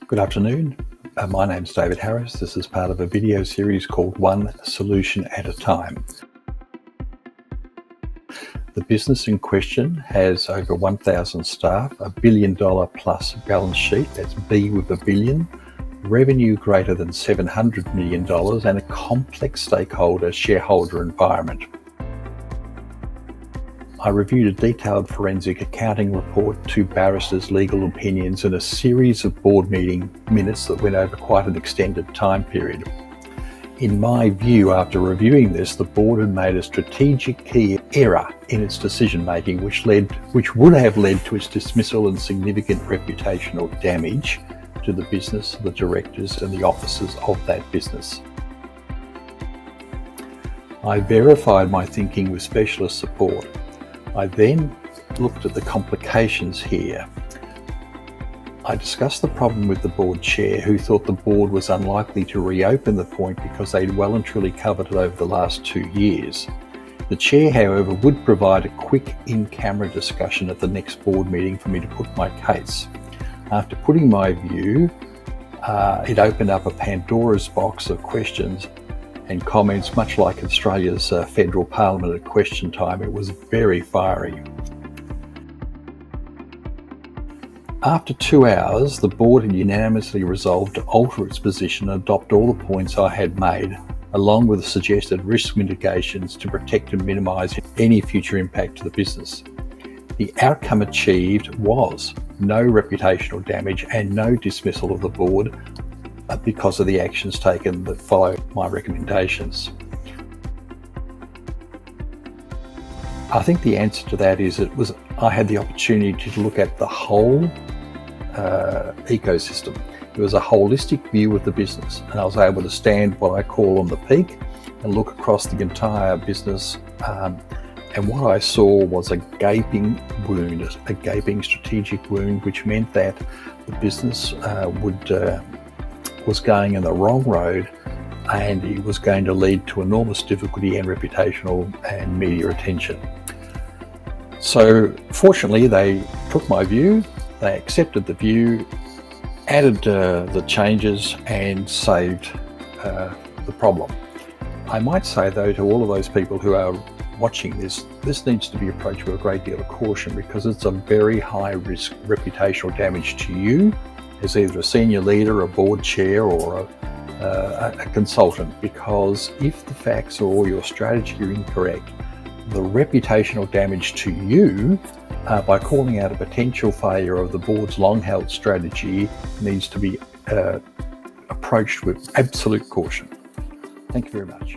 Good afternoon. My name's David Harris. This is part of a video series called One Solution at a Time. The business in question has over 1,000 staff, $1 billion plus balance sheet, that's B with a billion, revenue greater than $700 million, and a complex shareholder environment. I reviewed a detailed forensic accounting report, 2 barristers' legal opinions, and a series of board meeting minutes that went over quite an extended time period. In my view, after reviewing this, the board had made a strategic key error in its decision-making, which would have led to its dismissal and significant reputational damage to the business, the directors, and the officers of that business. I verified my thinking with specialist support. I then looked at the complications here. I discussed the problem with the board chair, who thought the board was unlikely to reopen the point because they'd well and truly covered it over the last 2 years. The chair, however, would provide a quick in-camera discussion at the next board meeting for me to put my case. After putting my view, it opened up a Pandora's box of questions and comments, much like Australia's federal parliament at question time. It was very fiery. After 2 hours, the board had unanimously resolved to alter its position and adopt all the points I had made, along with the suggested risk mitigations to protect and minimise any future impact to the business. The outcome achieved was no reputational damage and no dismissal of the board because of the actions taken that follow my recommendations. I think the answer to that is I had the opportunity to look at the whole ecosystem. It was a holistic view of the business, and I was able to stand what I call on the peak and look across the entire business. And what I saw was a gaping wound, a gaping strategic wound, which meant that the business was going in the wrong road, and it was going to lead to enormous difficulty and reputational and media attention. So fortunately, they took my view, they accepted the view, added the changes, and saved the problem. I might say, though, to all of those people who are watching this needs to be approached with a great deal of caution, because it's a very high risk reputational damage to you as either a senior leader, a board chair, or a consultant, because if the facts or your strategy are incorrect, the reputational damage to you by calling out a potential failure of the board's long-held strategy needs to be approached with absolute caution. Thank you very much.